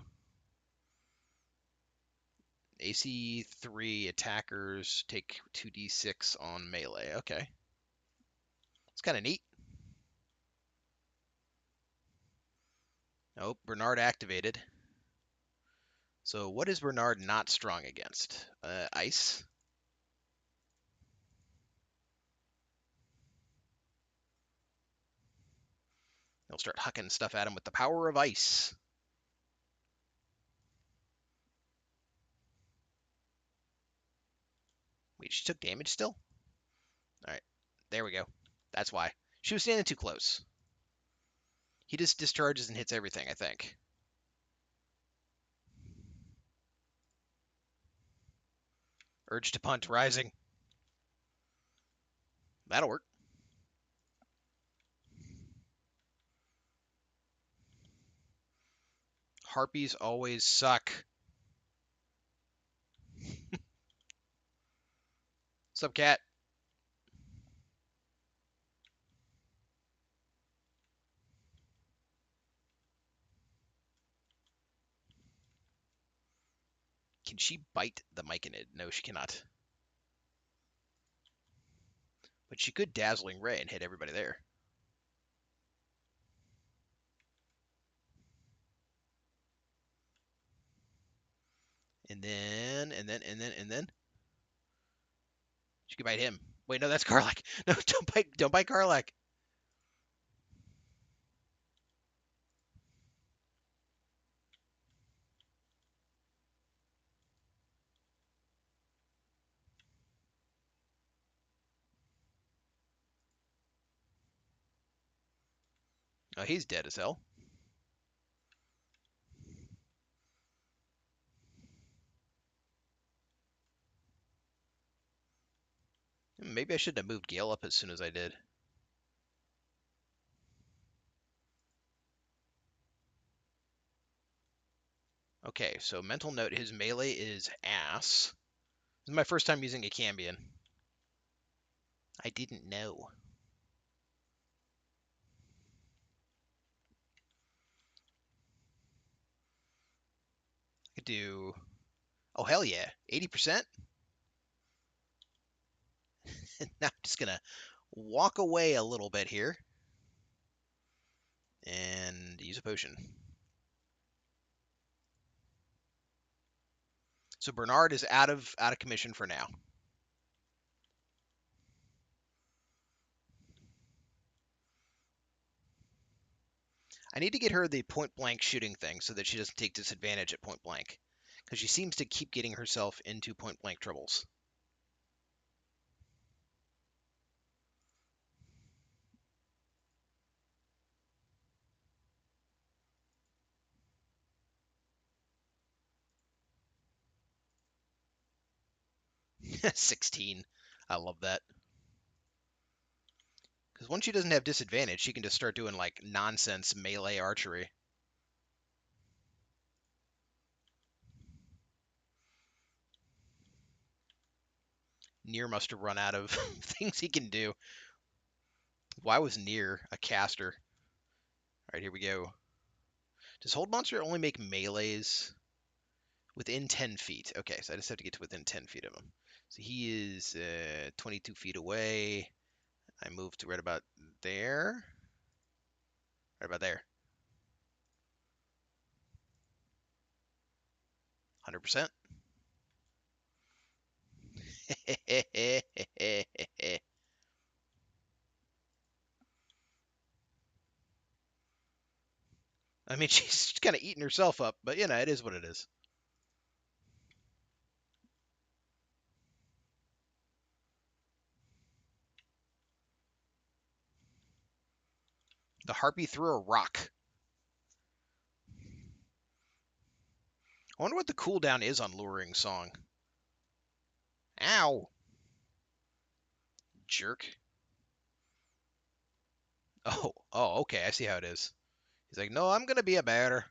[SPEAKER 1] AC 3 attackers take 2d6 on melee. Okay. It's kind of neat. Oh, Bernard activated. So what is Bernard not strong against? Ice? He'll start hucking stuff at him with the power of ice. Wait, she took damage still? Alright, there we go. That's why. She was standing too close. He just discharges and hits everything, I think. Urge to punt rising. That'll work. Harpies always suck. What's up, cat? Can she bite the Myconid? No, she cannot. But she could Dazzling Ray and hit everybody there. And then. She could bite him. Wait, no, that's Karlach. No, don't bite Karlach. Oh, he's dead as hell. Maybe I shouldn't have moved Gale up as soon as I did. Okay, so mental note, his melee is ass. This is my first time using a Cambion. I didn't know. I could do... Oh, hell yeah. 80%? Now I'm just going to walk away a little bit here. And use a potion. So Bernard is out of commission for now. I need to get her the point blank shooting thing so that she doesn't take disadvantage at point blank. Because she seems to keep getting herself into point blank troubles. $16. I love that. Because once she doesn't have disadvantage, she can just start doing like nonsense melee archery. Nier must have run out of things he can do. Why was Nier a caster? All right, here we go. Does Hold Monster only make melees within 10 feet? Okay, so I just have to get to within 10 feet of him. So he is 22 feet away. I moved to right about there. Right about there. 100%. I mean, she's kind of eating herself up, but you know, it is what it is. The harpy threw a rock. I wonder what the cooldown is on Luring Song. Ow! Jerk. Oh, okay, I see how it is. He's like, no, I'm gonna be a bear.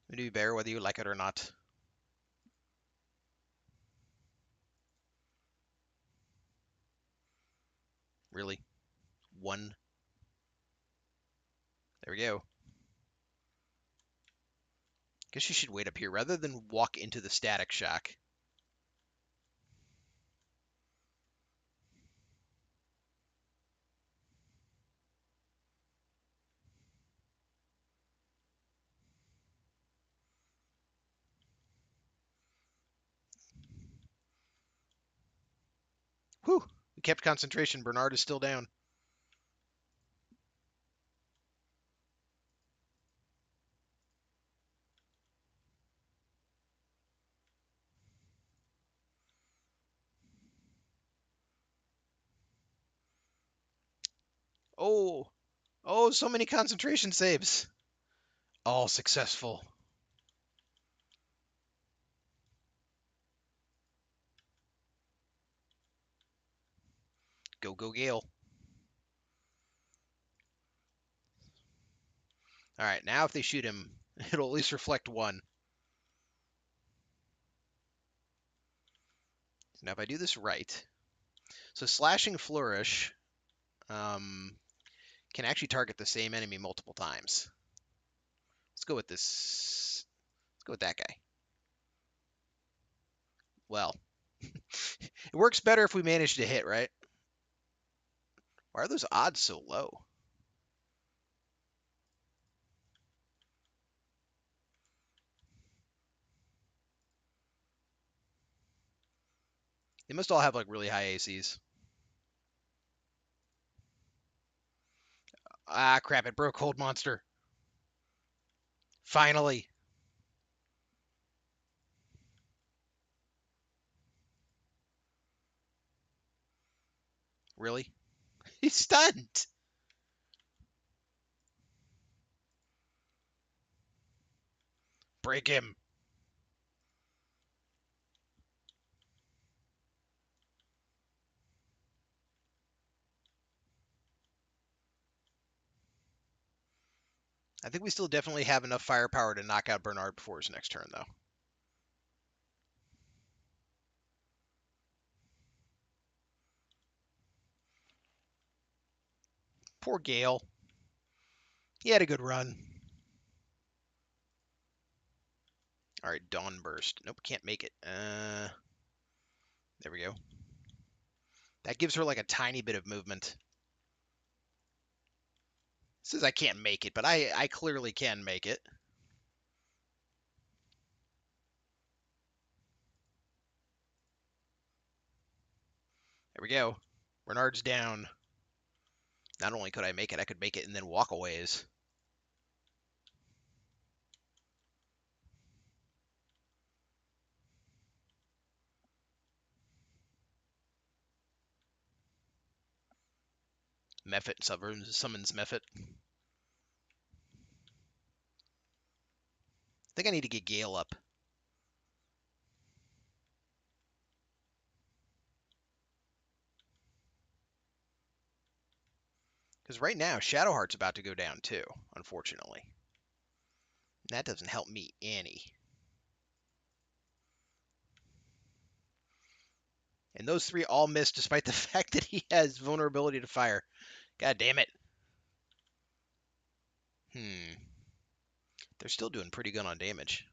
[SPEAKER 1] I'm gonna be a bear whether you like it or not. Really? One. There we go. Guess you should wait up here rather than walk into the static shock. Whew! We kept concentration. Bernard is still down. Oh! Oh, so many concentration saves. All successful. Go, go, Gale. All right, now if they shoot him, it'll at least reflect 1. So now if I do this right, so slashing flourish can actually target the same enemy multiple times. Let's go with this. Let's go with that guy. Well, it works better if we manage to hit, right? Why are those odds so low? They must all have like really high ACs. Ah, crap, it broke Cold Monster. Finally. Really? He's stunned. Break him. I think we still definitely have enough firepower to knock out Bernard before his next turn, though. Poor Gale. He had a good run. All right, Dawn Burst. Nope, can't make it. There we go. That gives her like a tiny bit of movement. It says I can't make it, but I clearly can make it. There we go. Bernard's down. Not only could I make it, I could make it and then walk a ways. Mephit summons Mephit. I think I need to get Gale up. Because right now, Shadowheart's about to go down too, unfortunately. That doesn't help me any. And those 3 all miss despite the fact that he has vulnerability to fire. God damn it. They're still doing pretty good on damage.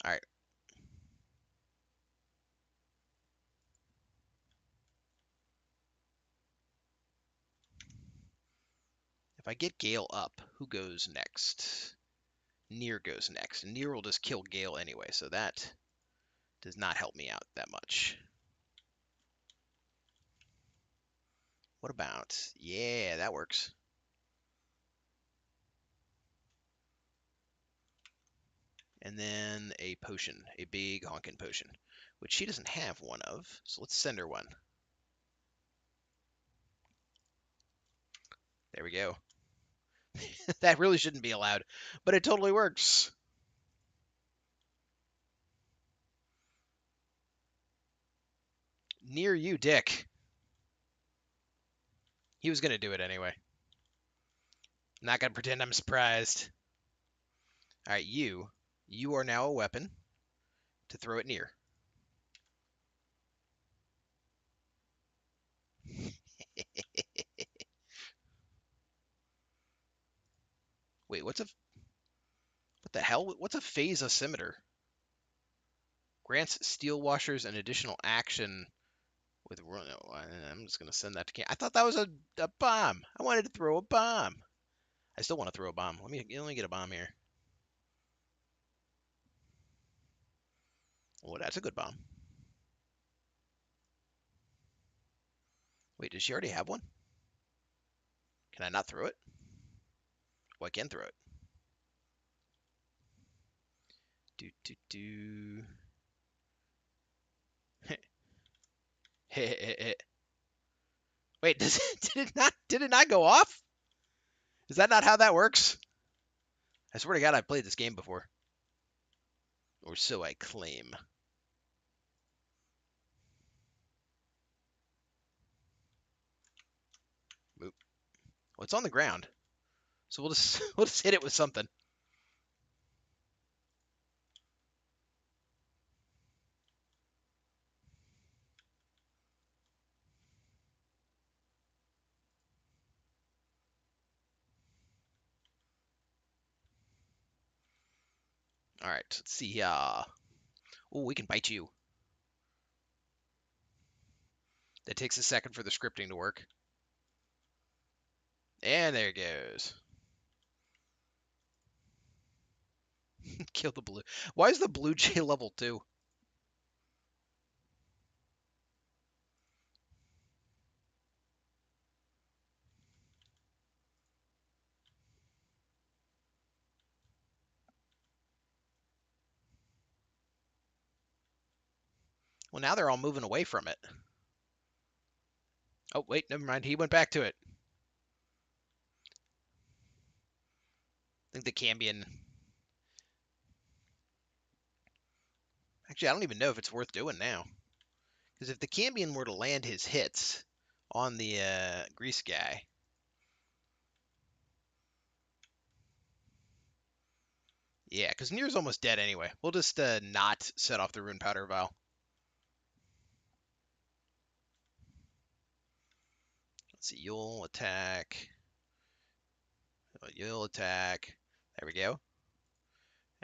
[SPEAKER 1] All right. If I get Gale up, who goes next? Nier goes next. And Nier will just kill Gale anyway, so that does not help me out that much. What about? Yeah, that works. And then a potion, a big honkin' potion, which she doesn't have one of, so let's send her one. There we go. That really shouldn't be allowed, but it totally works. Near you, Dick. He was going to do it anyway. I'm not going to pretend I'm surprised. All right, you are now a weapon to throw it near. Wait, what the hell? What's a phase oximeter? Grants steel washers an additional action with. No, I'm just gonna send that to. I thought that was a bomb. I wanted to throw a bomb. I still want to throw a bomb. Let me get a bomb here. Oh, that's a good bomb. Wait, does she already have one? Can I not throw it? Oh, I can throw it. Do do do. Wait, did it not go off? Is that not how that works? I swear to God, I've played this game before. Or so I claim. it's on the ground. So we'll just we'll just hit it with something. All right, let's see. Oh, we can bite you. That takes a second for the scripting to work. And there it goes. Kill the blue. Why is the blue jay level 2? Well, now they're all moving away from it. Oh, wait, never mind. He went back to it. I think the Cambion... Actually, I don't even know if it's worth doing now. Because if the Cambion were to land his hits on the Grease guy... Yeah, because Nier's almost dead anyway. We'll just not set off the Rune Powder Vial. Let's see, you'll attack. You'll attack. There we go.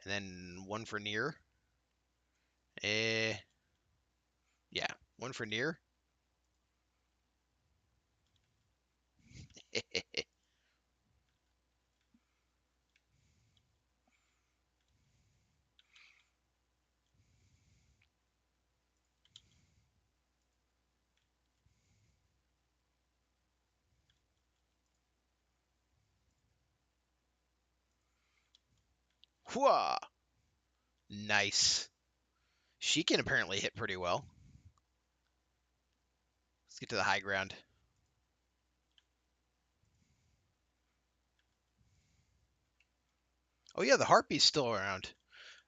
[SPEAKER 1] And then one for Nier. Yeah, one for Nier. Whoa! Nice. She can apparently hit pretty well. Let's get to the high ground. Oh yeah, the Harpy's still around.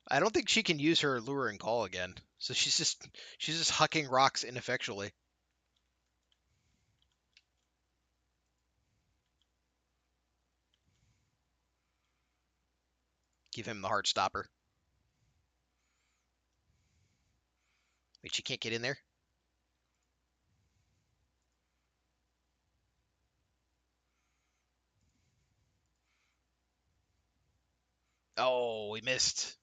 [SPEAKER 1] I don't think she can use her lure and call again. So she's just hucking rocks ineffectually. Give him the heart stopper. Wait, she can't get in there? Oh, we missed.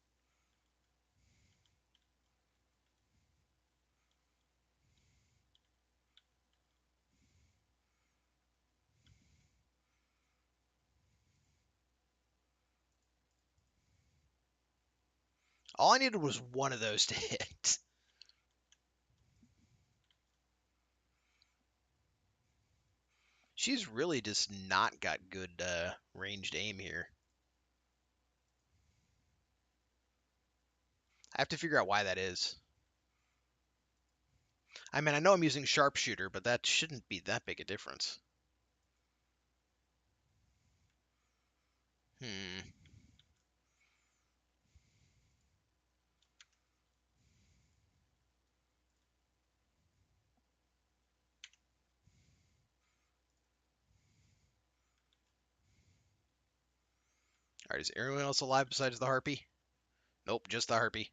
[SPEAKER 1] All I needed was one of those to hit. She's really just not got good ranged aim here. I have to figure out why that is. I mean, I know I'm using sharpshooter, but that shouldn't be that big a difference. Hmm. All right, is everyone else alive besides the Harpy? Nope, just the Harpy.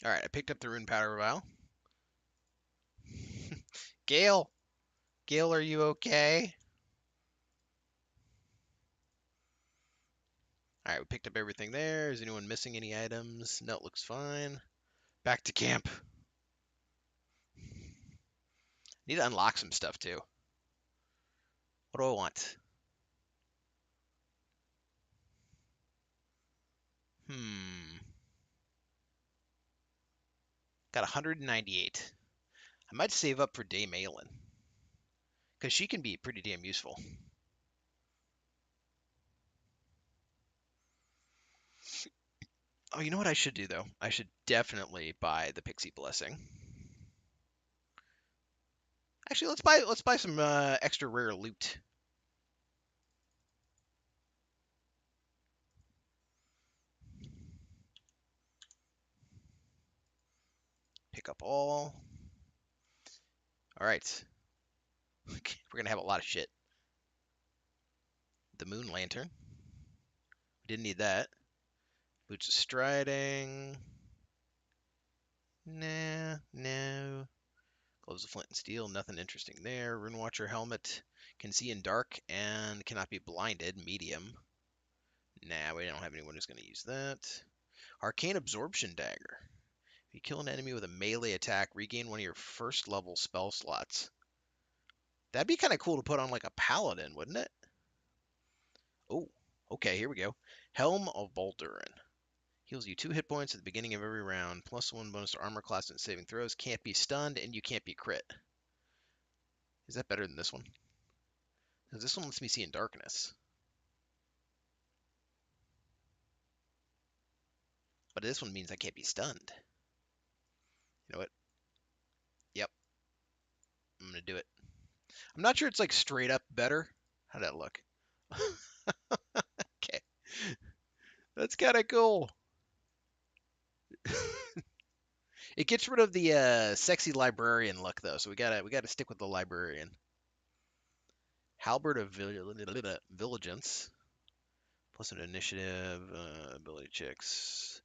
[SPEAKER 1] All right, I picked up the Rune Powder Vial. Gale! Gale, are you okay? All right, we picked up everything there. Is anyone missing any items? No, it looks fine. Back to camp. Need to unlock some stuff too. What do I want? Got 198. I might save up for Day Malin. Because she can be pretty damn useful. Oh, you know what I should do though? I should definitely buy the Pixie Blessing. Actually, let's buy some extra rare loot. Pick up all. All right. We're going to have a lot of shit. The Moon Lantern. We didn't need that. Boots of Striding. Nah, no. Gloves of Flint and Steel, nothing interesting there. Rune Watcher helmet. Can see in dark and cannot be blinded. Medium. Nah, we don't have anyone who's going to use that. Arcane Absorption Dagger. If you kill an enemy with a melee attack, regain one of your first level spell slots. That'd be kind of cool to put on like a paladin, wouldn't it? Oh, okay, here we go. Helm of Baldurin. Heals you 2 hit points at the beginning of every round, +1 bonus to armor class and saving throws. Can't be stunned, and you can't be crit. Is that better than this one? Because this one lets me see in darkness. But this one means I can't be stunned. You know what? Yep, I'm going to do it. I'm not sure it's like straight up better. How'd that look? Okay. That's kind of cool. It gets rid of the sexy librarian look though, so we gotta stick with the librarian. Halberd of Vigilance, plus an initiative, ability checks.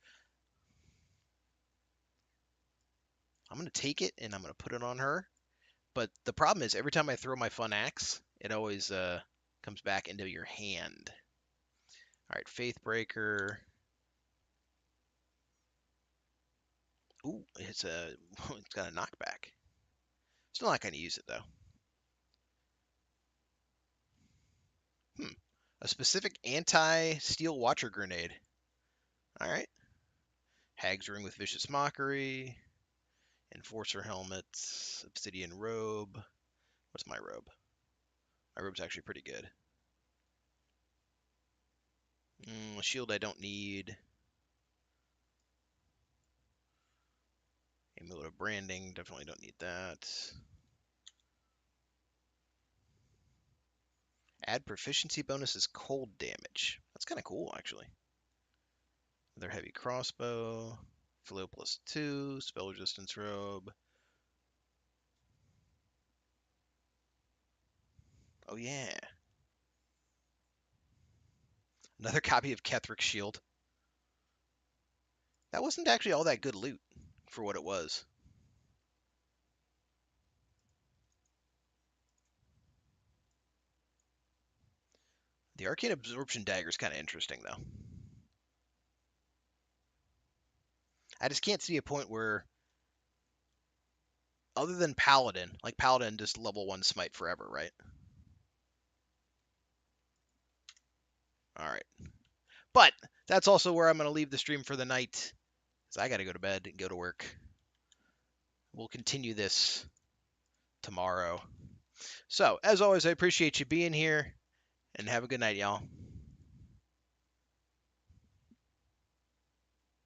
[SPEAKER 1] I'm gonna take it and I'm gonna put it on her. But the problem is every time I throw my fun axe, it always comes back into your hand. All right, Faithbreaker. Ooh, it's got a knockback. Still not gonna use it though. A specific anti-steel watcher grenade. All right. Hag's Ring with Vicious Mockery. Enforcer helmets. Obsidian robe. What's my robe? My robe's actually pretty good. Shield I don't need. Amulet of Branding. Definitely don't need that. Add proficiency bonuses cold damage. That's kind of cool, actually. Another heavy crossbow. Flail +2. Spell resistance robe. Oh, yeah. Another copy of Kethric's Shield. That wasn't actually all that good loot for what it was. The Arcane Absorption Dagger is kind of interesting, though. I just can't see a point where, other than Paladin, like Paladin just level 1 smite forever, right? Alright. But that's also where I'm going to leave the stream for the night, because I got to go to bed and go to work. We'll continue this tomorrow. So, as always, I appreciate you being here, and have a good night, y'all.